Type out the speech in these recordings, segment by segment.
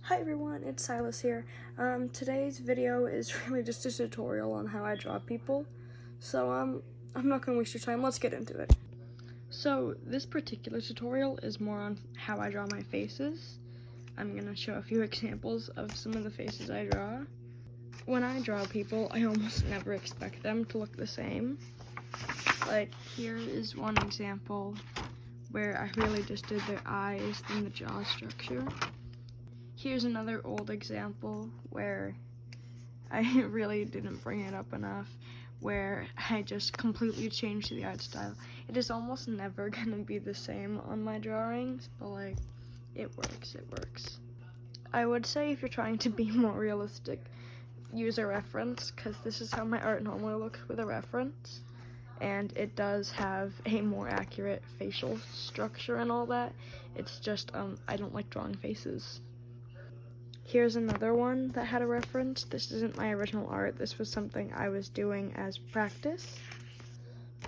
Hi everyone, it's Silas here. Today's video is really just a tutorial on how I draw people. So I'm not gonna waste your time, let's get into it. So this particular tutorial is more on how I draw my faces. I'm gonna show a few examples of some of the faces I draw. When I draw people, I almost never expect them to look the same. Like here is one example where I really just did their eyes and the jaw structure. Here's another old example where I really didn't bring it up enough, where I just completely changed the art style. It is almost never gonna be the same on my drawings, but like, it works. I would say if you're trying to be more realistic, use a reference, because this is how my art normally looks with a reference. And it does have a more accurate facial structure and all that. It's just, I don't like drawing faces. Here's another one that had a reference. This isn't my original art. This was something I was doing as practice.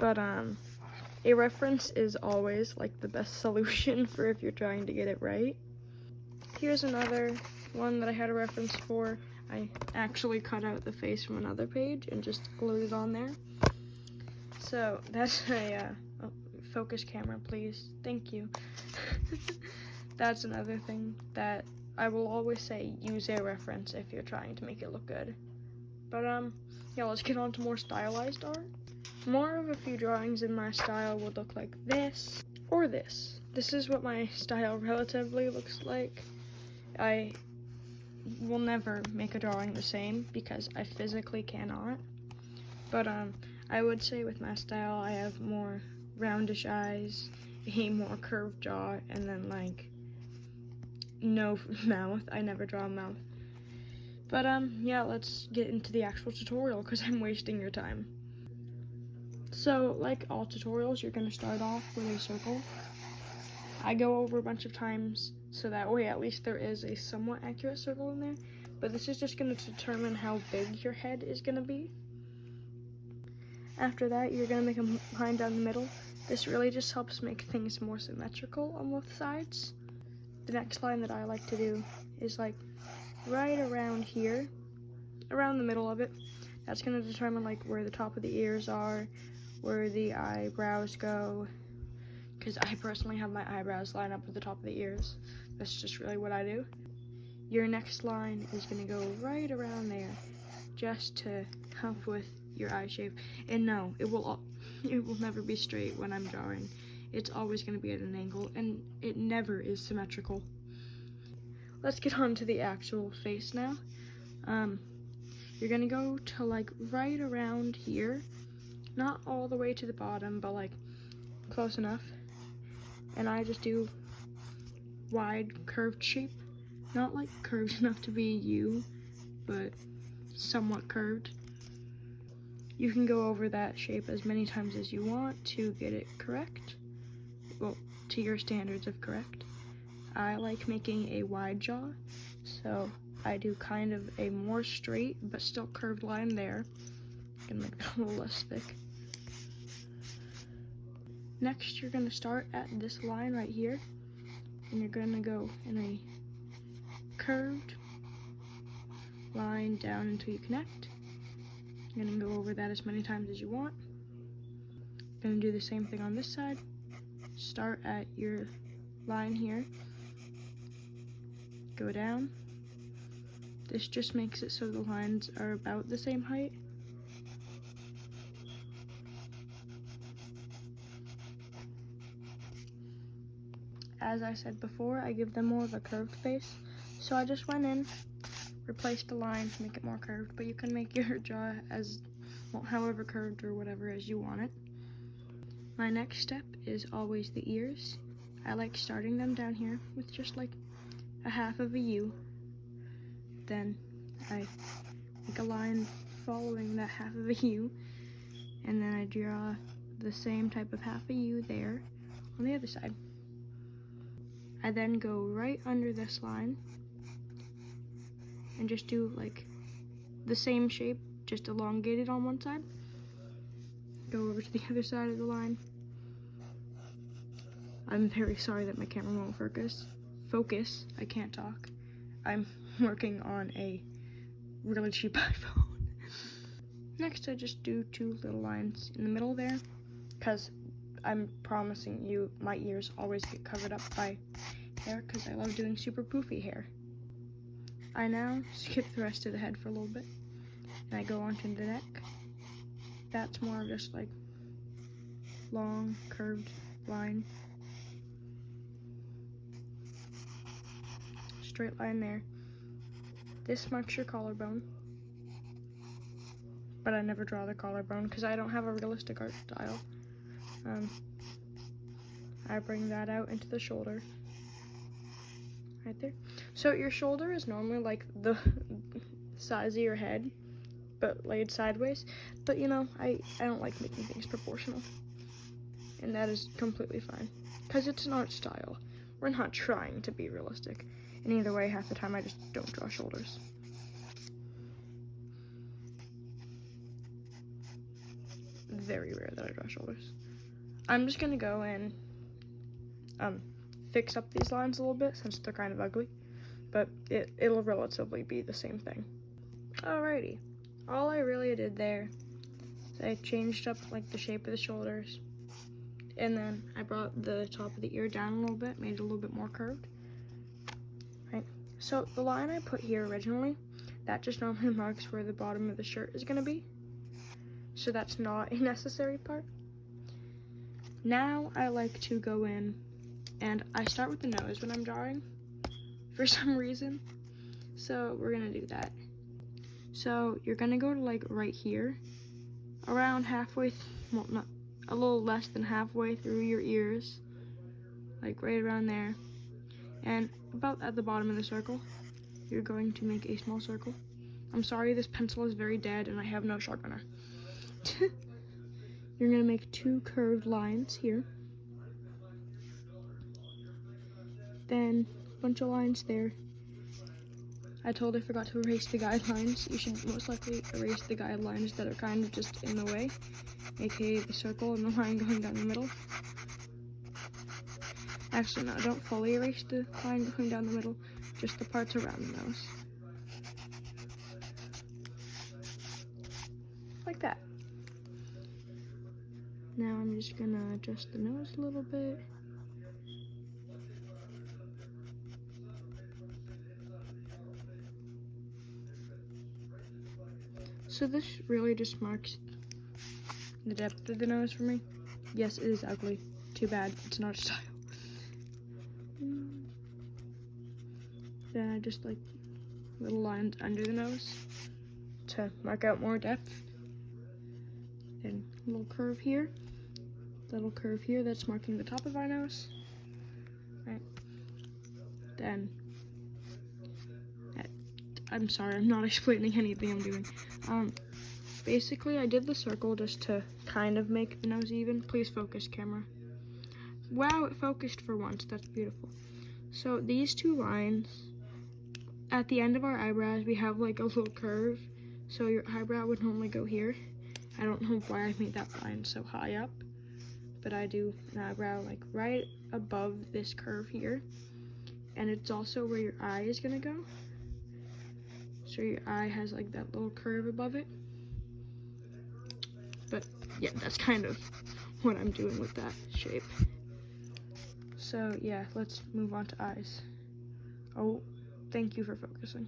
But a reference is always like the best solution for if you're trying to get it right. Here's another one that I had a reference for. I actually cut out the face from another page and just glued it on there. So that's a focus camera, please. Thank you. That's another thing that I will always say, use a reference if you're trying to make it look good. But yeah, let's get on to more stylized art. More of a few drawings in my style would look like this or this. This is what my style relatively looks like. I will never make a drawing the same because I physically cannot. But I would say with my style, I have more roundish eyes, a more curved jaw, and then like no mouth. I never draw a mouth. But yeah, let's get into the actual tutorial because I'm wasting your time. So like all tutorials, you're gonna start off with a circle. I go over a bunch of times so that way at least there is a somewhat accurate circle in there, but this is just gonna determine how big your head is gonna be. After that, you're gonna make a line down the middle. This really just helps make things more symmetrical on both sides. The next line that I like to do is like right around here, around the middle of it. That's gonna determine like where the top of the ears are, where the eyebrows go, because I personally have my eyebrows line up with the top of the ears. That's just really what I do. Your next line is gonna go right around there, just to help with your eye shape. And no, it will never be straight when I'm drawing. It's always going to be at an angle, and it never is symmetrical. Let's get on to the actual face now. You're going to go to like right around here, not all the way to the bottom, but like close enough. And I just do wide curved shape, not like curved enough to be a U, but somewhat curved. You can go over that shape as many times as you want to get it correct. Well, to your standards of correct. I like making a wide jaw, so I do kind of a more straight but still curved line there. I'm gonna make that a little less thick. Next, you're gonna start at this line right here, and you're gonna go in a curved line down until you connect. You're gonna go over that as many times as you want. Gonna do the same thing on this side. Start at your line here, go down. This just makes it so the lines are about the same height. As I said before, I give them more of a curved face, so I just went in, replaced the line to make it more curved, but you can make your jaw as, well, however curved or whatever as you want it. My next step is always the ears. I like starting them down here with just like a half of a U. Then I make a line following that half of a U, and then I draw the same type of half a U there on the other side. I then go right under this line and just do like the same shape, just elongated on one side. Go over to the other side of the line. I'm very sorry that my camera won't focus. I can't talk. I'm working on a really cheap iPhone. Next, I just do 2 little lines in the middle there, because I'm promising you my ears always get covered up by hair, because I love doing super poofy hair. I now skip the rest of the head for a little bit, and I go on to the neck. That's more of just like long, curved line. Straight line there. This marks your collarbone, but I never draw the collarbone because I don't have a realistic art style. I bring that out into the shoulder, right there. So your shoulder is normally like the size of your head, but laid sideways. But you know, I don't like making things proportional, and that is completely fine because it's an art style. We're not trying to be realistic. And either way, half the time I just don't draw shoulders. Very rare that I draw shoulders. I'm just gonna go and fix up these lines a little bit since they're kind of ugly, but it'll relatively be the same thing. Alrighty, all I really did there is I changed up like the shape of the shoulders, and then I brought the top of the ear down a little bit, made it a little bit more curved. Right. So the line I put here originally, that just normally marks where the bottom of the shirt is gonna be. So that's not a necessary part. Now I like to go in and I start with the nose when I'm drawing for some reason. So we're gonna do that. So you're gonna go to like right here, around halfway, well, not a little less than halfway through your ears, like right around there. And about at the bottom of the circle, you're going to make a small circle. I'm sorry, this pencil is very dead and I have no sharpener. You're gonna make 2 curved lines here. Then a bunch of lines there. I totally forgot to erase the guidelines. You should most likely erase the guidelines that are kind of just in the way, aka the circle and the line going down the middle. Actually, no, don't fully erase the line going down the middle, just the parts around the nose. Like that. Now I'm just gonna adjust the nose a little bit. So this really just marks the depth of the nose for me. Yes, it is ugly. Too bad, it's not a style. Then I just like little lines under the nose to mark out more depth. Then a little curve here. Little curve here that's marking the top of our nose. Right. Then, I'm sorry, I'm not explaining anything I'm doing. Basically, I did the circle just to kind of make the nose even. Please focus, camera. Wow, it focused for once. That's beautiful. So these 2 lines, at the end of our eyebrows, we have like a little curve. So your eyebrow would normally go here. I don't know why I made that line so high up, but I do an eyebrow like right above this curve here. And it's also where your eye is gonna go. So your eye has like that little curve above it. But yeah, that's kind of what I'm doing with that shape. So yeah, let's move on to eyes. Oh, thank you for focusing.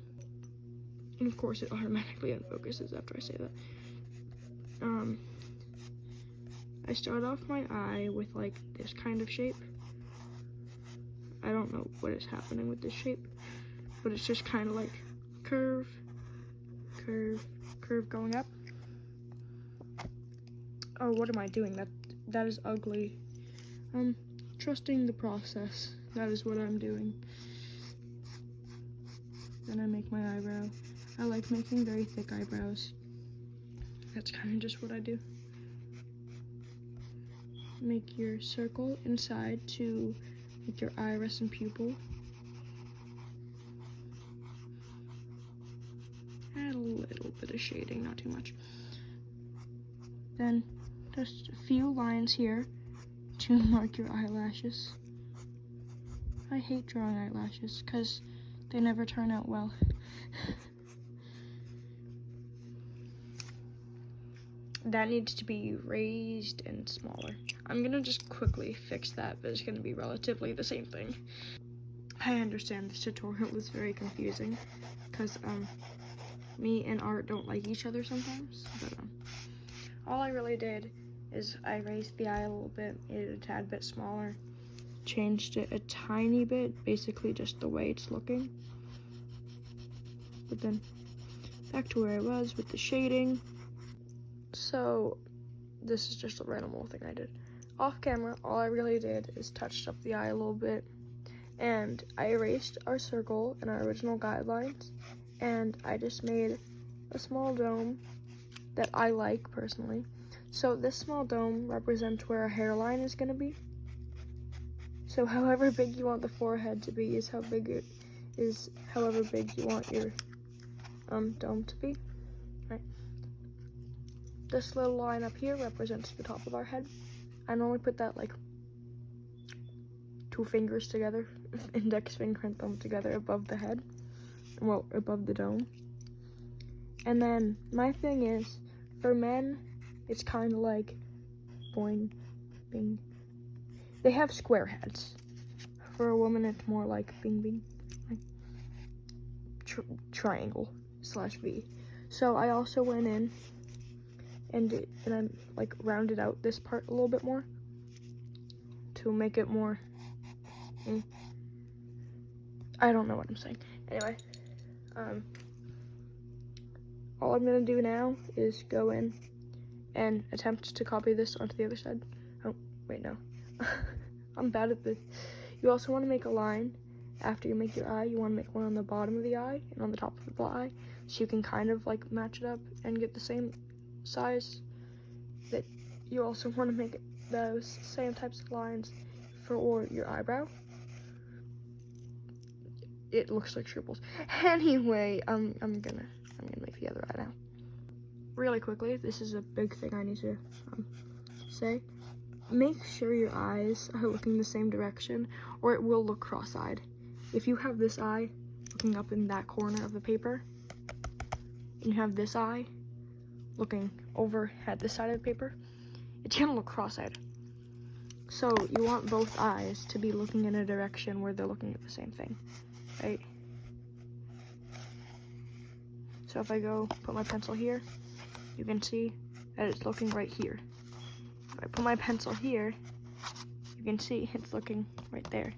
And of course it automatically unfocuses after I say that. I start off my eye with like this kind of shape. I don't know what is happening with this shape, but it's just kind of like curve, curve, curve going up. Oh, what am I doing? That is ugly. Trusting the process. That is what I'm doing. Then I make my eyebrow. I like making very thick eyebrows. That's kind of just what I do. Make your circle inside to make your iris and pupil. Add a little bit of shading, not too much. Then just a few lines here to mark your eyelashes. I hate drawing eyelashes because They never turn out well. That needs to be raised and smaller. I'm gonna just quickly fix that, but it's gonna be relatively the same thing. I understand this tutorial is very confusing because me and Art don't like each other sometimes, but all I really did is I raised the eye a little bit, made it a tad bit smaller, changed it a tiny bit, basically just the way it's looking. But then back to where I was with the shading. So this is just a random little thing I did. Off camera, all I really did is touched up the eye a little bit, and I erased our circle and our original guidelines, and I just made a small dome that I like personally. So this small dome represents where our hairline is gonna be. So however big you want the forehead to be is how big it is, however big you want your dome to be. Right. This little line up here represents the top of our head. I normally put that like 2 fingers together, index finger and thumb together above the head, well, above the dome. And then my thing is, for men, it's kind of like boing, bing. They have square heads. For a woman, it's more like bing, bing, like triangle / V. So I also went in and I like rounded out this part a little bit more to make it more. I don't know what I'm saying. Anyway, all I'm gonna do now is go in and attempt to copy this onto the other side. Oh, wait, no. I'm bad at this. You also want to make a line after you make your eye. You want to make one on the bottom of the eye and on the top of the eye, so you can kind of like match it up and get the same size. That you also want to make those same types of lines for your eyebrow. It looks like scribbles. Anyway, I'm gonna make the other eye now. Really quickly, this is a big thing I need to say. Make sure your eyes are looking the same direction, or it will look cross-eyed. If you have this eye looking up in that corner of the paper, and you have this eye looking over at this side of the paper, it's gonna look cross-eyed. So you want both eyes to be looking in a direction where they're looking at the same thing, right? So if I go put my pencil here, you can see that it's looking right here. If I put my pencil here, you can see it's looking right there,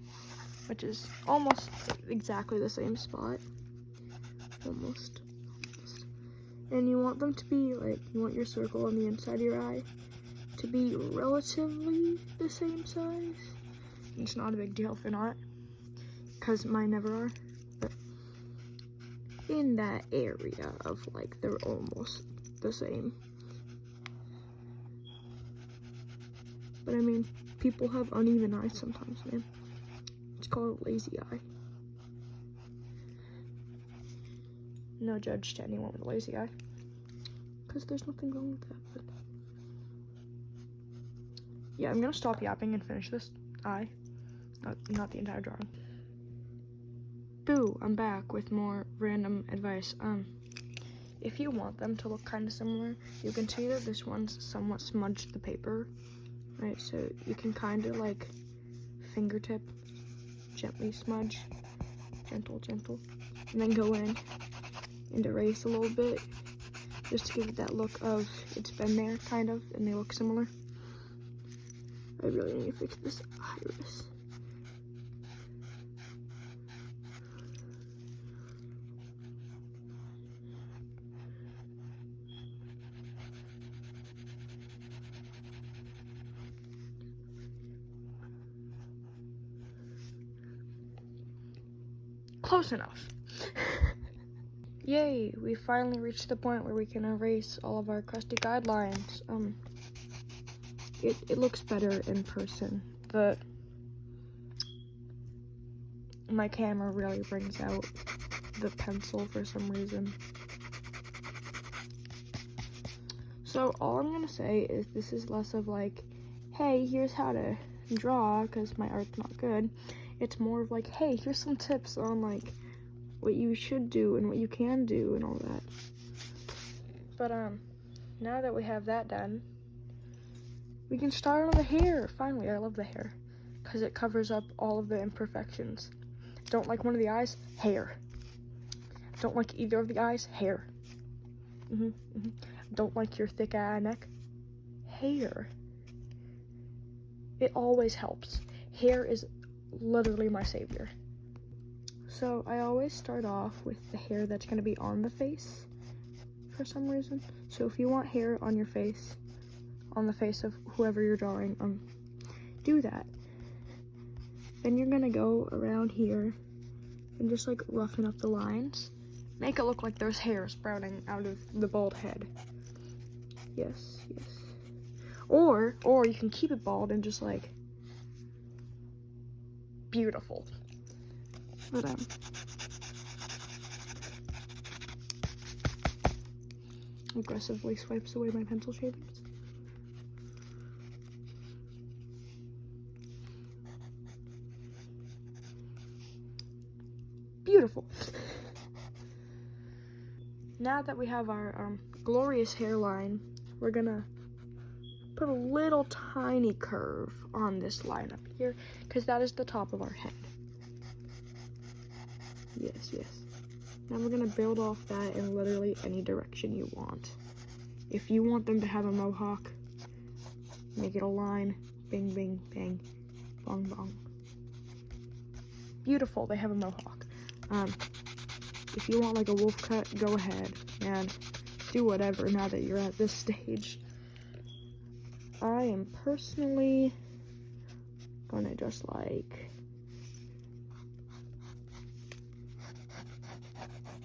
which is almost exactly the same spot. Almost. And you want them to be like, you want your circle on the inside of your eye to be relatively the same size. It's not a big deal if they're not, because mine never are. But in that area of like, they're almost the same. But I mean, people have uneven eyes sometimes, man. It's called a lazy eye. No judge to anyone with a lazy eye, because there's nothing wrong with that. But yeah, I'm gonna stop yapping and finish this eye, not the entire drawing. Boo! I'm back with more random advice. If you want them to look kind of similar, you can see that this one's somewhat smudged the paper. Right, so you can kind of like fingertip, gently smudge, gentle, and then go in and erase a little bit, just to give it that look of it's been there, kind of, and they look similar. I really need to fix this iris. Close enough. Yay, we finally reached the point where we can erase all of our crusty guidelines. It looks better in person, but my camera really brings out the pencil for some reason. So all I'm gonna say is this is less of like, hey, here's how to draw, because my art's not good. It's more of like, hey, here's some tips on like what you should do and what you can do and all that. But now that we have that done, we can start on the hair. Finally, I love the hair because it covers up all of the imperfections. Don't like one of the eyes? Hair. Don't like either of the eyes? Hair. Don't like your thick eye neck? Hair. It always helps. Hair is literally my savior. So I always start off with the hair that's going to be on the face for some reason. So if you want hair on your face, on the face of whoever you're drawing, do that. Then you're going to go around here and just like roughen up the lines. Make it look like there's hair sprouting out of the bald head. Yes. Or you can keep it bald and just like, beautiful. But aggressively swipes away my pencil shavings. Beautiful. Now that we have our glorious hairline, we're gonna put a little tiny curve on this line up here, because that is the top of our head. Yes. Now we're gonna build off that in literally any direction you want. If you want them to have a mohawk, make it a line. Bing, bing, bang, bong, bong. Beautiful, they have a mohawk. If you want like a wolf cut, go ahead and do whatever now that you're at this stage. I am personally gonna just like,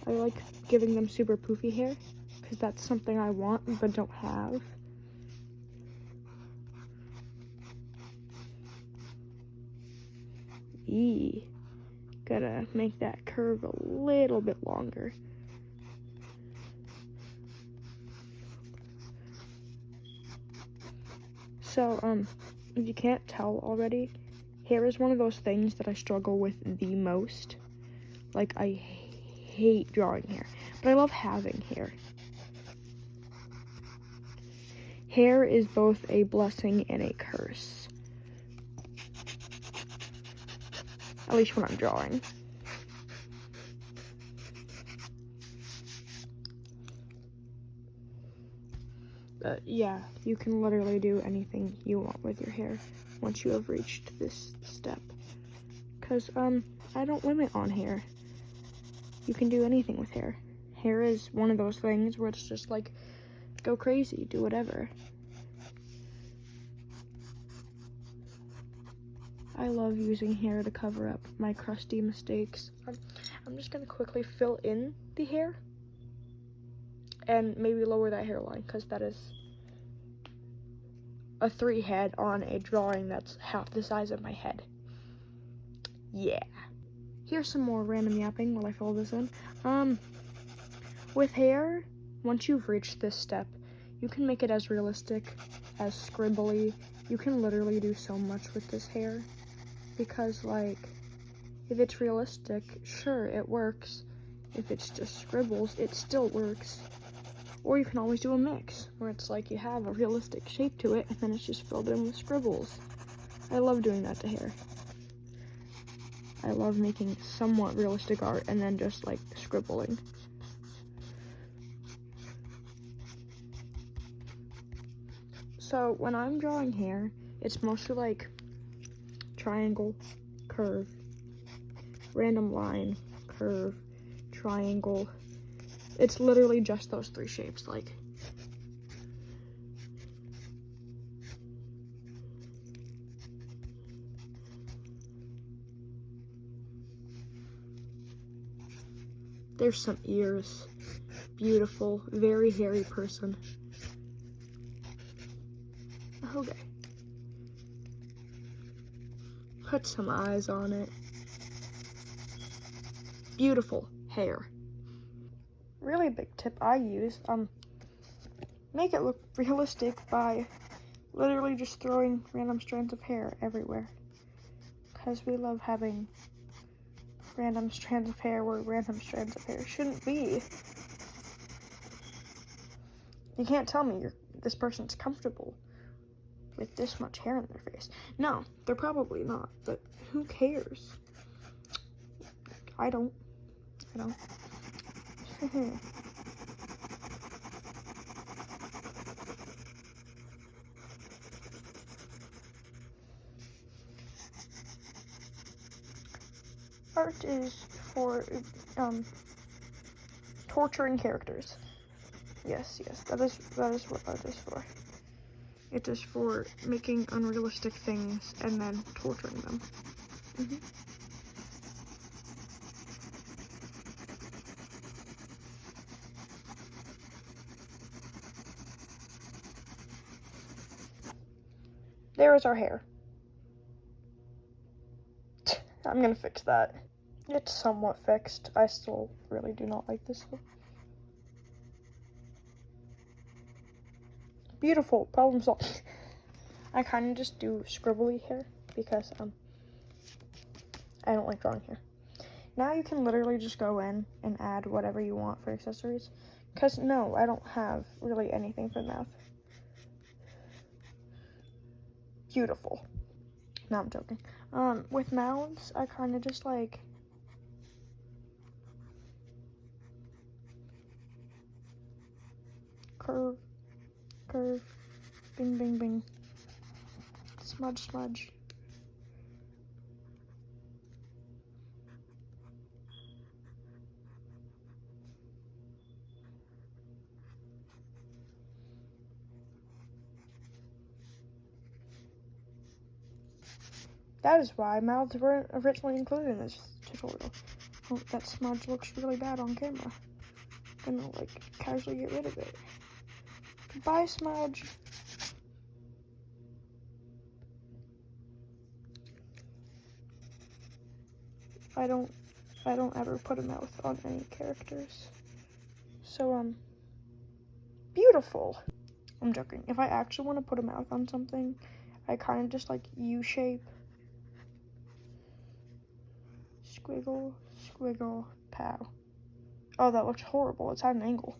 I like giving them super poofy hair because that's something I want but don't have. Gotta make that curve a little bit longer. So, if you can't tell already, hair is one of those things that I struggle with the most. Like, I hate drawing hair, but I love having hair. Hair is both a blessing and a curse. At least when I'm drawing. But yeah, you can literally do anything you want with your hair once you have reached this step. Because, I don't limit on hair. You can do anything with hair. Hair is one of those things where it's just like, go crazy, do whatever. I love using hair to cover up my crusty mistakes. I'm just gonna quickly fill in the hair and maybe lower that hairline because that is a 3 head on a drawing that's half the size of my head. Yeah. Here's some more random yapping while I fill this in. With hair, once you've reached this step, you can make it as realistic, as scribbly. You can literally do so much with this hair. Because, like, if it's realistic, sure, it works. If it's just scribbles, it still works. Or you can always do a mix, where it's like you have a realistic shape to it, and then it's just filled in with scribbles. I love doing that to hair. I love making somewhat realistic art, and then just, like, scribbling. So, when I'm drawing hair, it's mostly, like, triangle, curve, random line, curve, triangle. It's literally just those 3 shapes, like. There's some ears. Beautiful, very hairy person. Okay. Put some eyes on it. Beautiful hair. Really big tip I use, make it look realistic by literally just throwing random strands of hair everywhere. Because we love having random strands of hair where random strands of hair shouldn't be. You can't tell me this person's comfortable with this much hair in their face. No, they're probably not, but who cares? I don't. Art is for torturing characters. Yes, that is what art is for. It is for making unrealistic things and then torturing them. There is our hair. I'm gonna fix that. It's somewhat fixed. I still really do not like this look. Beautiful, problem solved. I kind of just do scribbly hair because I don't like drawing hair. Now you can literally just go in and add whatever you want for accessories. Because no, I don't have really anything for the mouth. Beautiful. No, I'm joking. With mouths, I kind of just like curve, bing, bing, bing, smudge. That is why mouths weren't originally included in this tutorial. Oh, that smudge looks really bad on camera. I'm gonna like casually get rid of it. Goodbye, smudge. I don't ever put a mouth on any characters. So beautiful. I'm joking. If I actually want to put a mouth on something, I kind of just like U-shape. Squiggle, pow. Oh, that looks horrible. It's at an angle.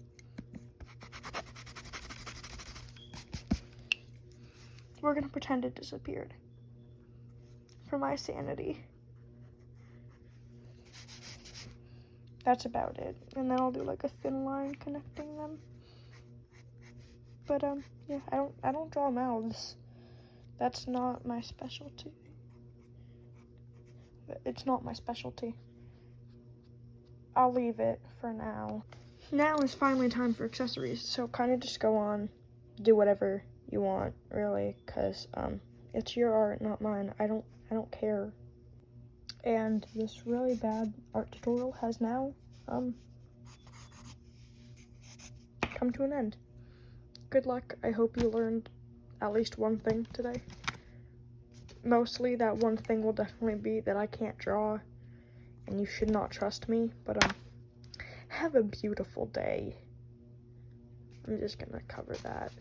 We're gonna pretend it disappeared. For my sanity. That's about it. And then I'll do like a thin line connecting them. But yeah, I don't draw mouths. That's not my specialty. It's not my specialty. I'll leave it for now. Now is finally time for accessories, so kind of just go on, do whatever you want, really, because it's your art, not mine. I don't care. And this really bad art tutorial has now come to an end. Good luck. I hope you learned at least one thing today. Mostly that one thing will definitely be that I can't draw and you should not trust me, but have a beautiful day. I'm just gonna cover that.